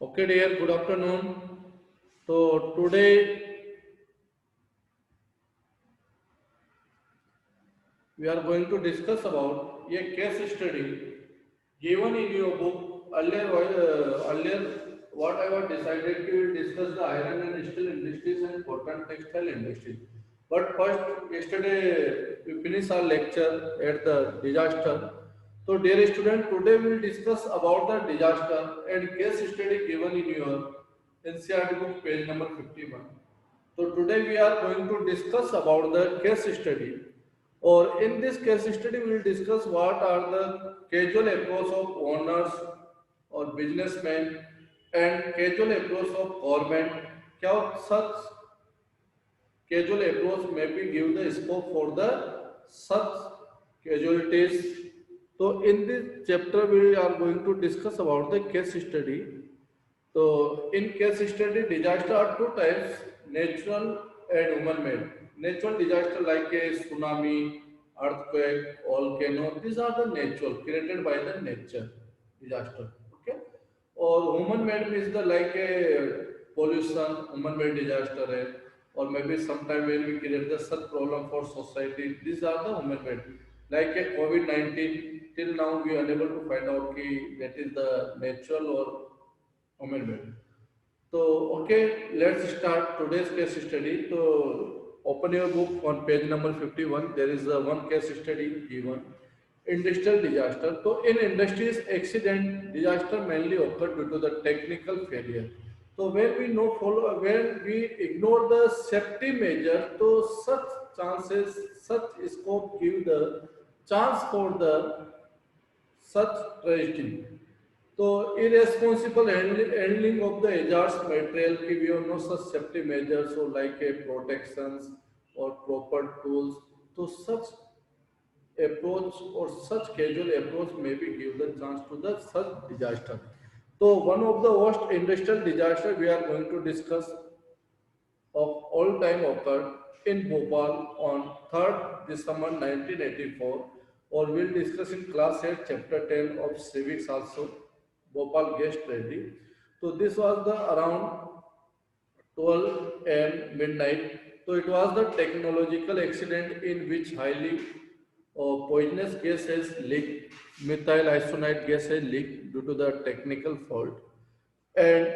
Okay, dear, good afternoon. So, today we are going to discuss about a case study given in your book. Earlier, what I was decided to discuss the iron and steel industries and cotton textile industry. But first, yesterday we finished our lecture at the disaster. So, dear student, today we will discuss about the disaster and case study given in your NCERT book, page number 51. So today we are going to discuss about the case study. Or in this case study, we will discuss what are the casual approach of owners or businessmen and casual approach of government. क्या such casual approach may be give the scope for the such casualties. So in this chapter, we are going to discuss about the case study. So, in case study, disaster are two types: natural and human-made. Natural disaster like a tsunami, earthquake, volcano. These are the natural created by the nature disaster. Okay, or human-made means the like a pollution, human-made disaster, है, or maybe sometime when we create the such problem for society. These are the human-made. Like a COVID-19, till now we are unable to find out ki that is the natural or amendment. So, okay, let's start today's case study. So, open your book on page number 51. There is a one case study given. Industrial disaster. So, in industries, accident disaster mainly occur due to the technical failure. So, when we ignore the safety measure, so such chances, such scope give the chance for the such tragedy. So, irresponsible handling of the hazardous material, if you have no such safety measures, so like a protections or proper tools, so such approach or such casual approach maybe give the chance to the such disaster. So, one of the worst industrial disaster we are going to discuss of all time occurred in Bhopal on 3rd December 1984, or we'll discuss in class 8 chapter 10 of civics also, Bhopal guest ready. So this was the around 12 and midnight. So it was the technological accident in which highly poisonous gas has leaked, methyl isonide gas has leaked due to the technical fault, and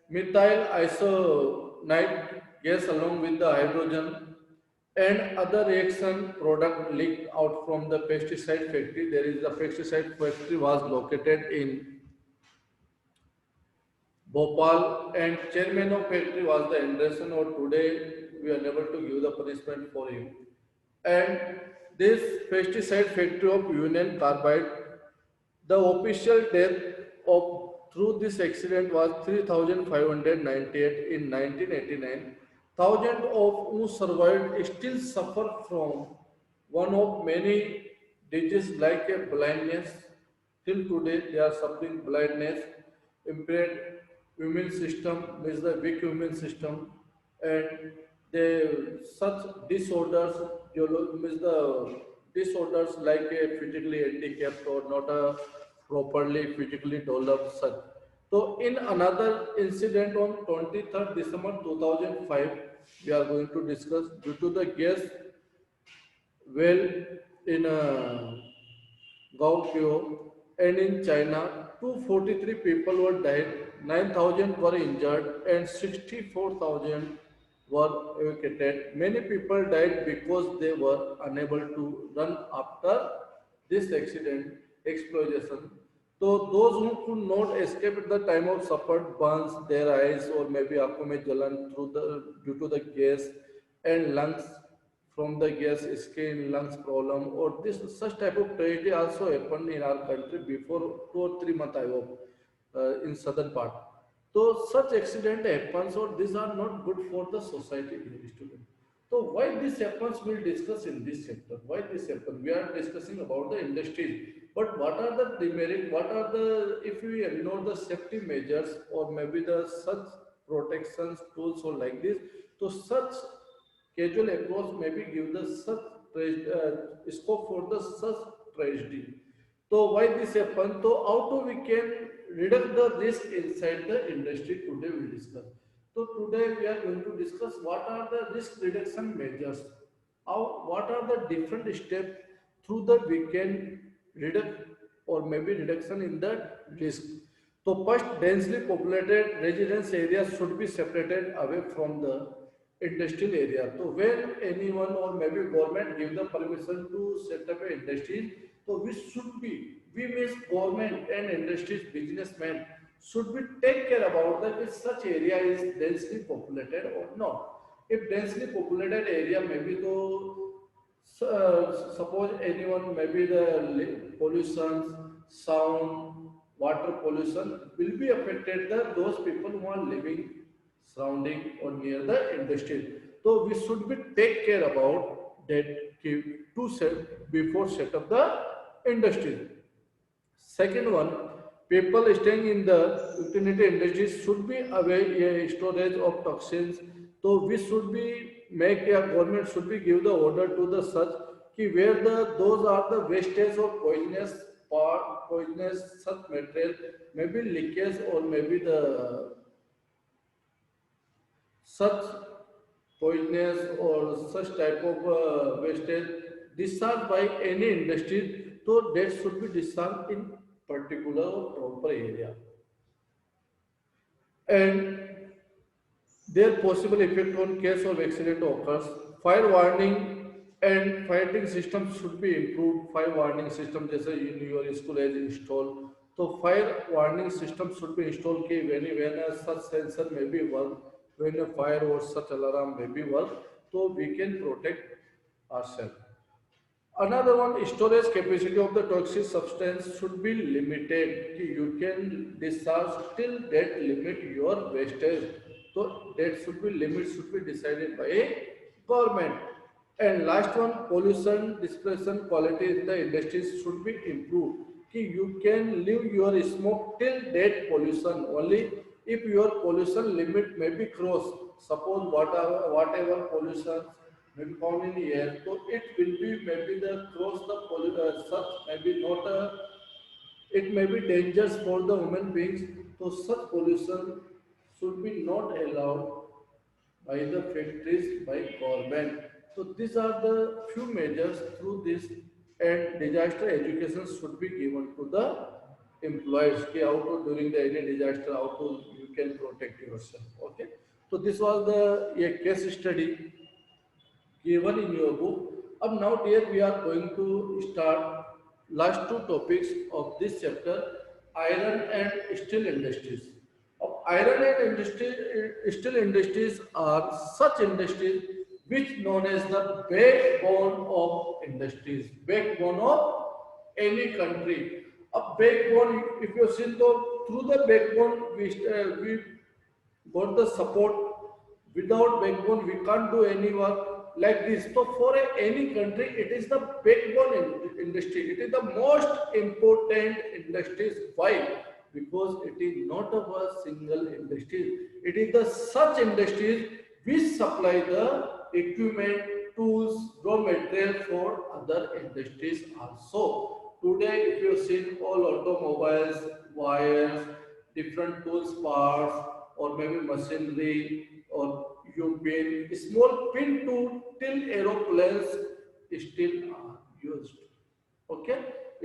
methyl isonide gas along with the hydrogen and other reaction product leaked out from the pesticide factory. There is a pesticide factory was located in Bhopal, and chairman of factory was the Anderson, or today we are unable to give the punishment for him. And this pesticide factory of Union Carbide, the official death of through this accident was 3,598 in 1989. Thousands of who survived still suffer from one of many diseases like a blindness. Till today, they are suffering blindness, impaired immune system, means the weak immune system, and they such disorders, means the disorders like a physically handicapped or not a properly physically developed such. So, in another incident on 23rd December 2005, we are going to discuss due to the gas well in Gaokyo and in China, 243 people were died, 9,000 were injured, and 64,000 were evacuated. Many people died because they were unable to run after this accident explosion. So those who could not escape at the time of suffered burns their eyes or maybe आंखों में जलन through the due to the gas and lungs from the gas skin lungs problem, or this such type of tragedy also happened in our country before 2 or 3 months ago in southern part. So such accident happens, or these are not good for the society, student. So why this happens, we'll discuss in this chapter. Why this happens? We are discussing about the industries. But what are the demerit? What are the, if we ignore the safety measures or maybe the such protections tools or like this, so such casual approach maybe give the such scope for the such tragedy. So why this happen? So how to we can reduce the risk inside the industry. Today we discuss. So today we are going to discuss what are the risk reduction measures, how what are the different steps through that we can reduce or maybe reduction in the risk. So first, densely populated residence areas should be separated away from the industrial area. So when anyone or maybe government give the permission to set up a industry, so we means government and industries businessmen should be take care about that if such area is densely populated or not. If densely populated area maybe to suppose anyone maybe the pollution, sound, water pollution will be affected the those people who are living surrounding or near the industry. So we should be take care about that to set before set up the industry. Second one, people staying in the utility industries should be aware storage of toxins. So we should be make a government should be give the order to the such ki where the those are the wastage of poisonous part poisonous such material maybe leakage or maybe the such poisonous or such type of wastage discharged by any industry, so that should be discharged in particular or proper area. And their possible effect on case of accident occurs. Fire warning and fighting systems should be improved. Fire warning system जैसे in your school is installed. So fire warning system should be installed कि when a such sensor may be work, when a fire or such alarm may be work, so we can protect ourselves. Another one, storage capacity of the toxic substance should be limited. कि You can discharge till that limit your wastage. So that should be limit should be decided by a government. And last one, pollution dispersion quality in the industries should be improved. कि You can leave your smoke till that pollution only if your pollution limit may be crossed. Suppose whatever pollution maybe found in the air, so it will be maybe the cross the such maybe not a it may be dangerous for the human beings. So such pollution should be not allowed by the factories by government. So these are the few measures through this, and disaster education should be given to the employees कि how to during the any disaster how to you can protect yourself. Okay, so this was the a case study given in your book. Now, dear, we are going to start last two topics of this chapter: iron and steel industries. Of iron and steel industries are such industries which known as the backbone of industries, backbone of any country. A backbone, if you see the through the backbone, we got the support. Without backbone, we can't do any work like this. So for any country, it is the backbone industry. It is the most important industries. Why? Because it is not of a single industry. It is the such industries which supply the equipment, tools, raw material for other industries also. Today, if you see all automobiles, wires, different tools parts, or maybe machinery, or you pin, small pin to till aeroplanes still are used. Okay,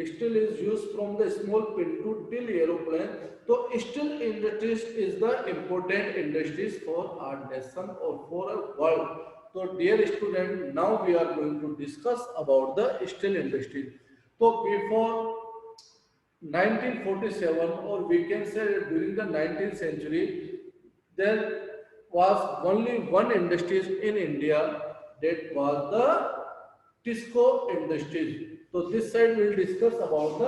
steel is used from the small pin to till aeroplane. So steel industries is the important industries for our nation or for a world. So dear student, now we are going to discuss about the steel industry. So before 1947, or we can say during the 19th century, there was only one industry in India, that was the Tisco industries. So this side we will discuss about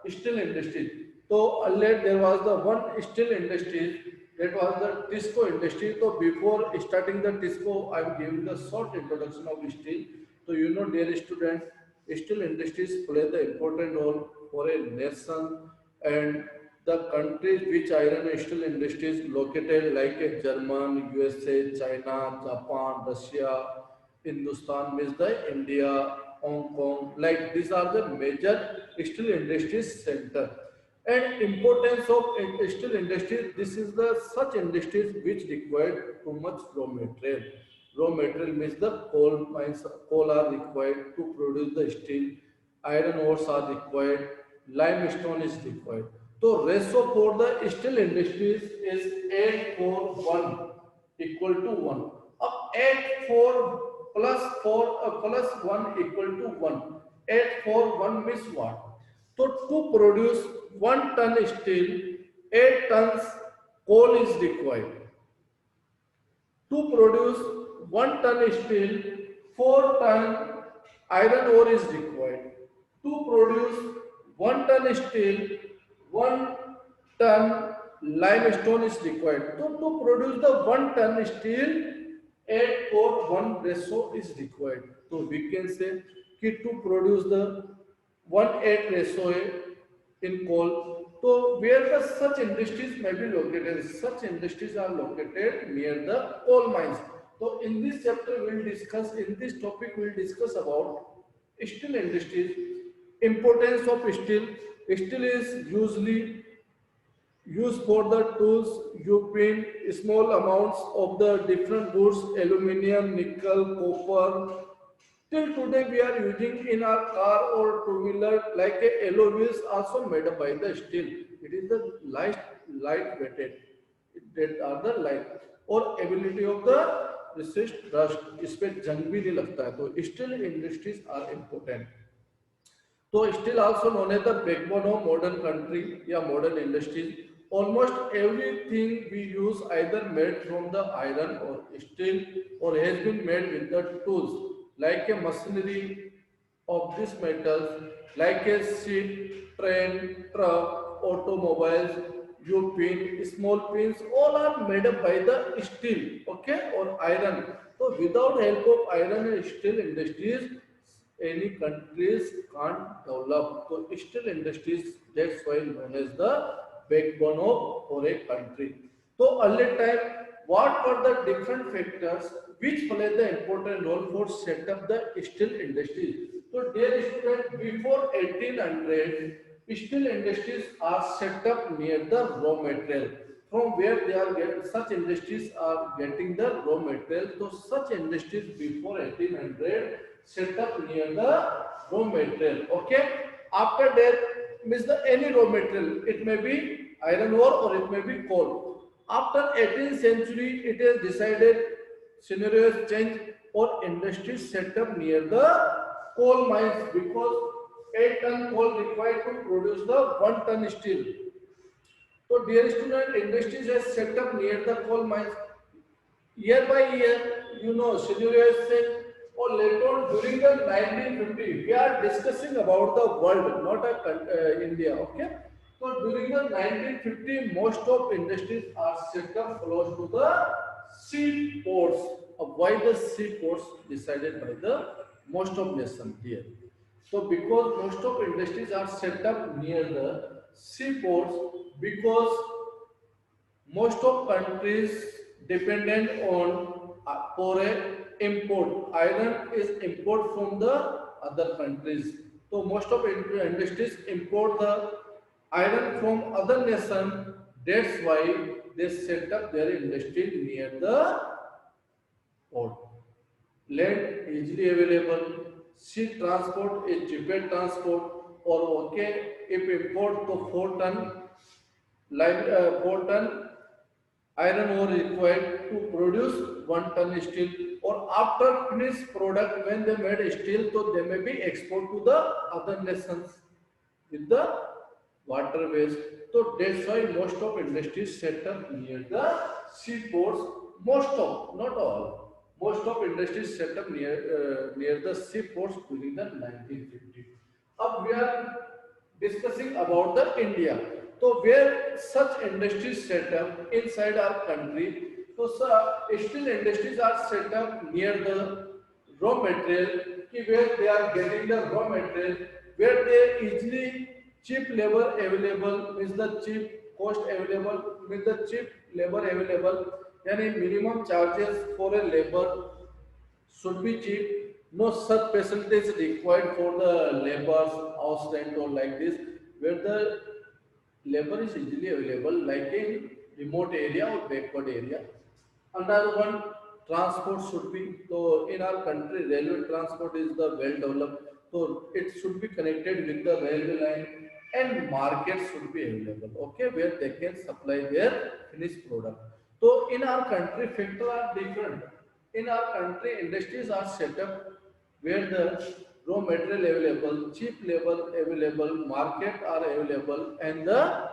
the steel industry. So earlier there was the one steel industry, that was the Tisco industry. So before starting the Tisco, I am giving the short introduction of steel. So you know, dear student, steel industries play the important role for a nation, and the countries which iron and steel industries located like a German, USA, China, Japan, Russia, Hindustan means the India, Hong Kong, like these are the major steel industries center. And importance of steel industry, this is the such industries which require too much raw material. Raw material means the coal mines, coal are required to produce the steel, iron ores are required, limestone is required. So ratio for the steel industries is 8 for 1 equal to 1. Up 8 4 plus 4 plus 1 equal to 1. 8 4 1 means what? So to produce 1 ton steel, 8 tons coal is required. To produce 1 ton steel, 4 ton iron ore is required. To produce 1 ton steel, 1 ton limestone is required. So to produce the 1 ton steel, 8 or 1 ratio is required. So we can say कि to produce the 1:8 ratio in coal. So where the such industries may be located, such industries are located near the coal mines. So in this chapter we'll discuss, in this topic we'll discuss about steel industries, importance of steel. Steel is usually used for the tools, you print small amounts of the different goods, aluminum, nickel, copper. Till today, we are using in our car or two-wheeler like a alloy wheels also made by the steel. It is the light weighted. That are the light और ability of the resist rust. इस पे जंग भी नहीं लगता है तो steel industries are important. So still also known as the backbone of modern country, yeah, modern industries. Almost everything we use either made from the iron or steel or has been made with the tools like a machinery of these metals, like a ship, train, truck, automobiles, you pin, small pins, all are made up by the steel, okay, or iron. So without help of iron and steel industries, any countries can't develop. So steel industries, that's why known as the backbone of for a country. So early time, what were the different factors which played the important role for set up the steel industries? So dear student, before 1800, steel industries are set up near the raw material. From where they are get, such industries are getting the raw material. So such industries before 1800 set up near the raw material. Okay. After that means the any raw material. It may be iron ore or it may be coal. After 18th century, it is decided scenarios change or industries set up near the coal mines because 8 ton coal required to produce the 1 ton steel. So dear student, industries has set up near the coal mines. Year by year, scenario is said, or later on during the 1950, we are discussing about the world, not India, okay? So during the 1950, most of industries are set up close to the seaports. Why the seaports decided by the most of nation here? So because most of industries are set up near the seaports, because most of countries dependent on for a import. Iron is import from the other countries. So most of industries import the iron from other nation. That's why they set up their industry near the port. Land easily available. Sea transport is cheaper transport. Or okay, if import to 4 ton, like 4 ton iron ore required to produce 1 ton steel or after finished product when they made steel so they may be export to the other nations with the waterways. So that's why most of industries set up near the seaports. Most of, not all, most of industries set up near the seaports during the 1950. Now we are discussing about the India. So where such industries set up inside our country. So steel industries are set up near the raw material, where they are getting the raw material, where they easily cheap labor available means the cheap cost available means the cheap labor available. Yani minimum charges for a labor should be cheap. No such facilities required for the laborers, house rent or like this, where the labor is easily available like in remote area or backward area. Another one, transport should be, so in our country railway transport is the well developed, so it should be connected with the railway line, and markets should be available, okay, where they can supply their finished product. So in our country factors are different. In our country industries are set up where the raw material available, cheap labor available, market are available, and the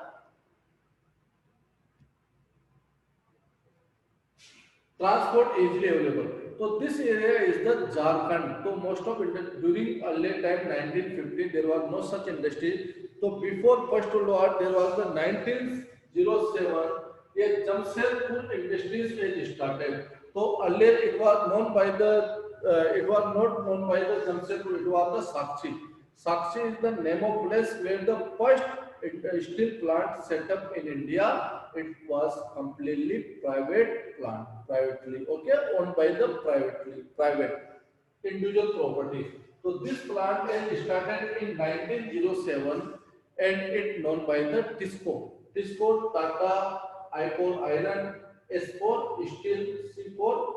transport easily available. So this area is the Jharkhand. So most of it during earlier time 1950 there was no such industry. So before First World War there was the 1907 a Jamshedpur industries was started. So earlier it was known by the it was not known by the Jamshedpur, it was the Sakchi. Sakshi is the name of place where the first steel plant set up in India. It was completely private plant, privately, okay, owned by the private individual property. So this plant is started in 1907 and it known by the TISCO. TISCO Tata Icon Iron S4 Steel C4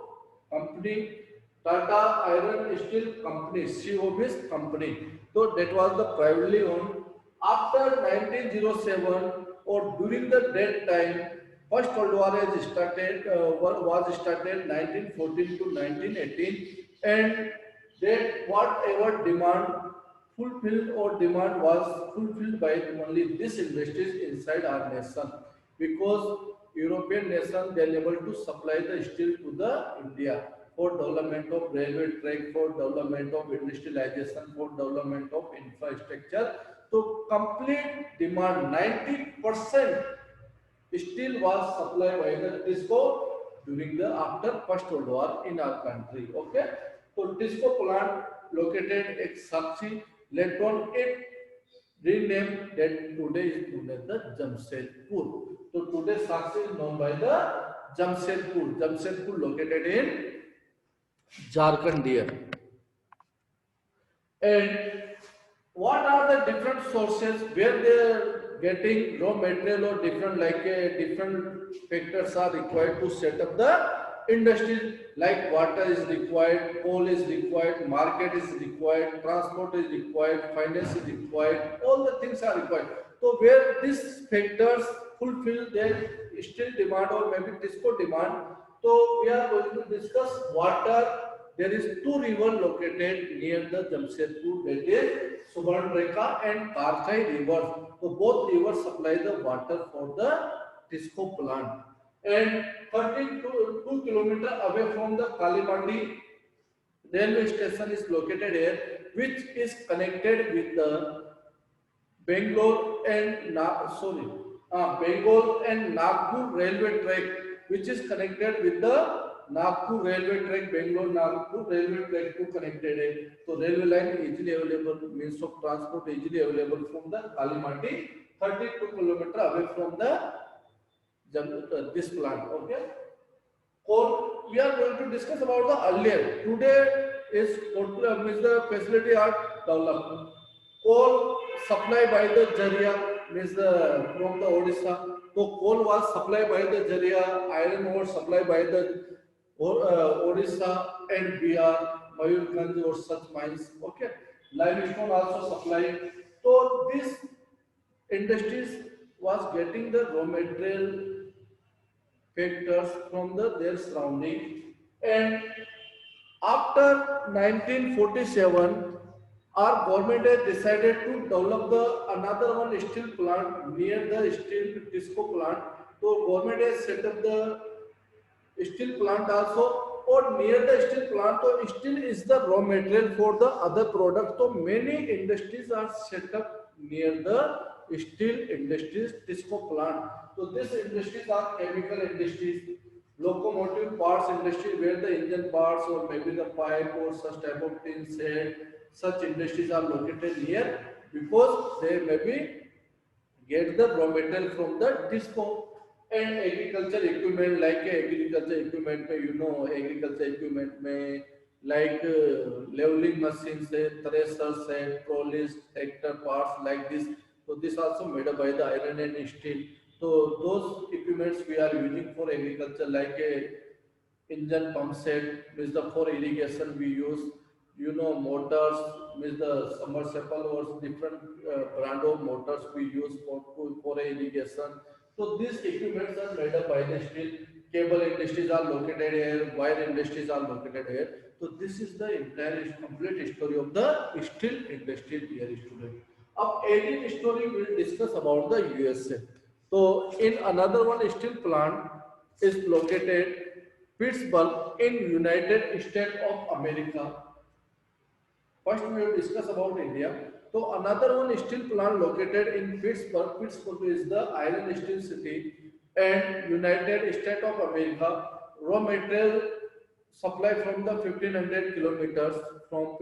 company, Tata Iron Steel Company, COB's company. So that was the privately owned. After 1907 or during the that time, First World War has started, was started 1914 to 1918, and that whatever demand fulfilled or demand was fulfilled by only these industries inside our nation, because European nation they are able to supply the steel to the India for development of railway track, for development of industrialization, for development of infrastructure. So complete demand 90% steel was supplied by the TISCO during the after First World War in our country. Okay, so TISCO plant located at Sakchi. Later on, it renamed that today is known as the Jamshedpur. So today Sakchi is known by the Jamshedpur. Jamshedpur located in Jharkhand here. And what are the different sources where they are getting raw material or different like different factors are required to set up the industry, like water is required, coal is required, market is required, transport is required, finance is required, all the things are required. So where these factors fulfill their still demand or maybe disco demand, so we are going to discuss water. There is two rivers located near the Jamshedpur, that is Subarnrekha and Karthai rivers. So both rivers supply the water for the Tisco plant. And 32 kilometers away from the Kalimandi railway station is located here, which is connected with the Bangalore and Bengal and Nagpur railway track, which is connected with the Nagpur railway track, Bangalore Nagpur railway track to connected it. So railway line easily available, means of transport easily available from the Kalimati, 32 kilometers away from the this plant. Okay. Or we are going to discuss about the earlier. Today is total means the facility are developed. Coal supplied by the Jaria means the from the Odisha. So coal was supplied by the Jaria, iron ore supplied by the Odisha and Bihar, Mayurganj or such mines. Okay, limestone also supplied. So these industries was getting the raw material factors from their surrounding. And after 1947, our government has decided to develop the another one steel plant near the steel disco plant. So government has set up the steel plant also or near the steel plant. So steel is the raw material for the other products. So many industries are set up near the steel industries disco plant. So these industries are chemical industries, locomotive parts industry where the engine parts or maybe the pipe or such type of things, such industries are located near, because they maybe get the raw material from the disco. And agriculture equipment like agriculture equipment में you know agriculture equipment में like leveling machines है, threshers है, trolleys, tractor parts like this. So this also made up by the iron and steel. So those equipments we are using for agriculture, like a engine pump set, means the for irrigation we use. You know, motors, means the submersible or different brand of motors we use for irrigation. So these equipments are made up by the steel. Cable industries are located here, wire industries are located here. So this is the entire complete story of the steel industry here, student. Up 18th story we will discuss about the USA. So in another one steel plant is located Pittsburgh in United States of America. First, we will discuss about India. So, another one steel plant located in Pittsburgh. Pittsburgh is the iron steel city and United States of America. Raw material supply from the 1500 kilometers from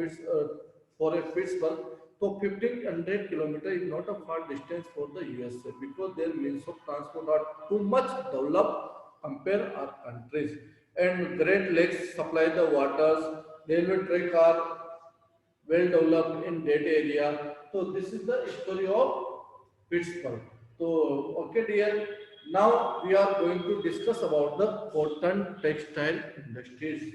for a Pittsburgh. So, 1500 kilometers is not a far distance for the USA because their means of transport are too much developed compare our countries. And Great Lakes supply the waters. Railway track are well developed in that area. So this is the story of Pittsburgh. So okay dear, now we are going to discuss about the cotton textile industries.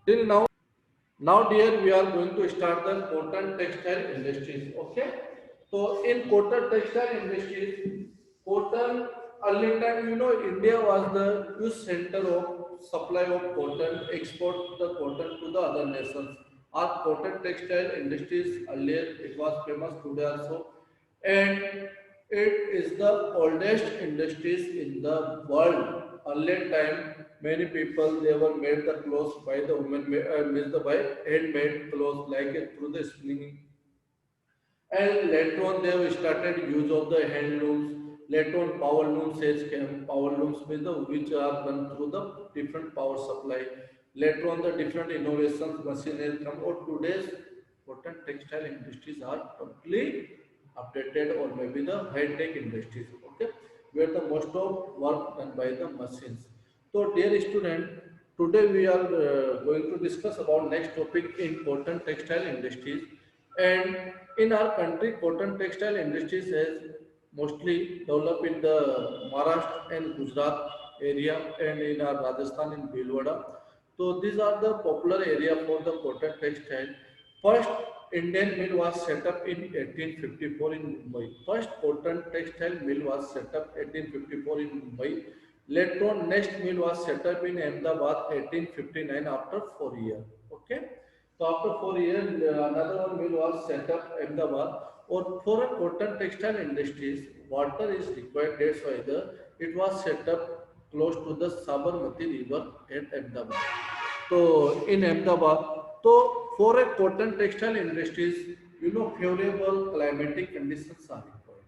Till now dear, we are going to start the cotton textile industries. Okay. So in cotton textile industries, cotton early time, you know, India was the huge center of supply of cotton, export the cotton to the other nations. Our cotton textile industries earlier it was famous today also, and it is the oldest industries in the world. Earlier time, many people they were made the clothes by the women, means the by handmade clothes like through the spinning, and later on, they have started use of the hand looms. Later on, power looms has came. Power looms means the which are done through the different power supply. Later on, the different innovations, machine has come. Or today's cotton textile industries are totally updated, or maybe the high tech industries. Okay, where the most of work done by the machines. So, dear student, today we are going to discuss about next topic in cotton textile industries. And in our country, cotton textile industries has mostly developed in the Maharashtra and Gujarat area and in our Rajasthan in Bhilwara. So these are the popular area for the cotton textile. First Indian mill was set up in 1854 in Mumbai. First cotton textile mill was set up 1854 in Mumbai. Later on, next mill was set up in Ahmedabad 1859 after 4 years. Okay. So after 4 years, another one mill was set up in Ahmedabad. Or for a cotton textile industries, water is required. That's why it was set up close to the Sabarmati river at Ahmedabad. So in Ahmedabad, so for a cotton textile industries, you know, favorable climatic conditions are required.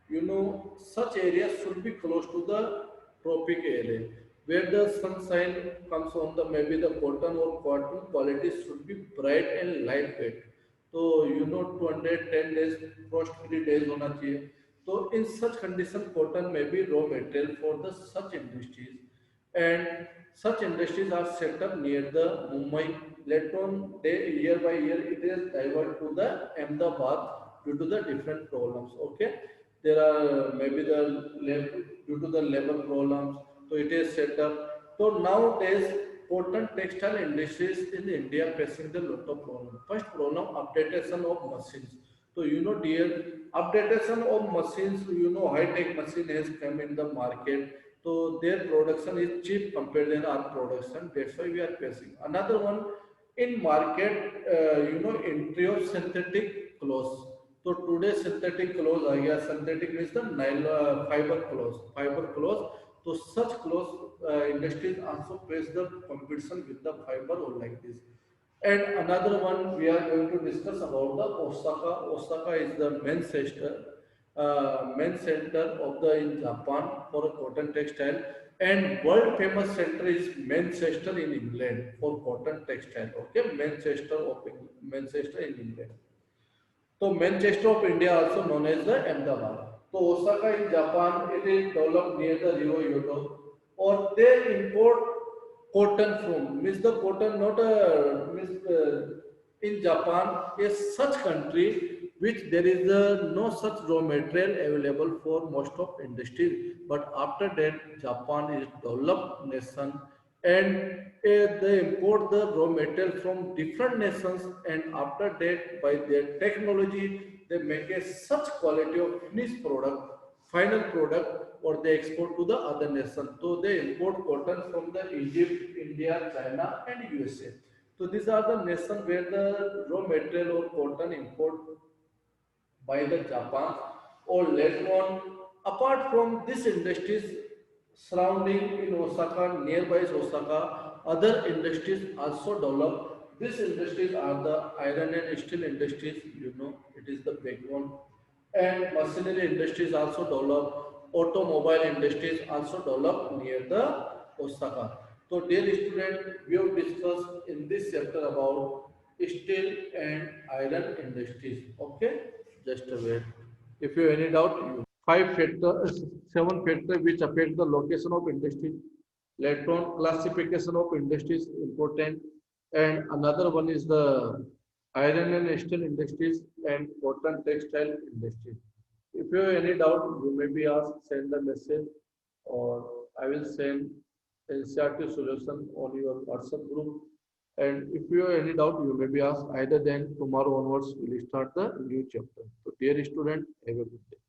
You know, such areas should be close to the tropic area where the sunshine comes on the maybe the cotton quality should be bright and lightweight. So you know 210 days frost free days होना चाहिए. So in such condition cotton may be raw material for the such industries, and such industries are set up near the Mumbai. Later on, year by year, it is diverted to the Ahmedabad due to the different problems. Okay, there are maybe due to the labor problems, so it is set up. So nowadays, cotton textile industries in India facing the lot of problem. First problem, updatation of machines. So you know, dear, updatation of machines. You know, high tech machine has come in the market, so their production is cheap compared to our production. That's why we are facing. Another one in market, you know, entry of synthetic clothes. So today synthetic clothes are here. Synthetic means the nylon fiber clothes. Fiber clothes. So such clothes industries also face the competition with the fiber or like this. And another one we are going to discuss about the Osaka. Osaka is the main center of the in Japan for a cotton textile, and world famous center is Manchester in England for cotton textile. Okay, Manchester in England. So Manchester of India also known as the Ahmedabad. So Osaka in Japan, it is developed near the river Yodo, or they import cotton from means the cotton not a means in Japan is such country which there is no such raw material available for most of industries, but after that Japan is developed nation, and they import the raw material from different nations, and after that by their technology they make a such quality of finished product, final product, or they export to the other nation. So they import cotton from the Egypt, India, China, and USA. So these are the nations where the raw material or cotton import by the Japan or later on. Apart from these industries surrounding in Osaka, nearby Osaka, other industries also develop. These industries are the iron and steel industries, you know, it is the backbone. And machinery industries also develop, automobile industries also develop near the Osaka. So dear student, we have discussed in this chapter about steel and iron industries. Okay, just a wait. If you have any doubt, you five factors, seven factors which affect the location of industry. Later on, classification of industries important, and another one is the iron and steel industries and cotton textile industry. If you have any doubt, you may be asked, send the message, or I will send NCRT solution on your WhatsApp group. And if you have any doubt, you may be asked either then tomorrow onwards we will start the new chapter. So dear student, have a good day.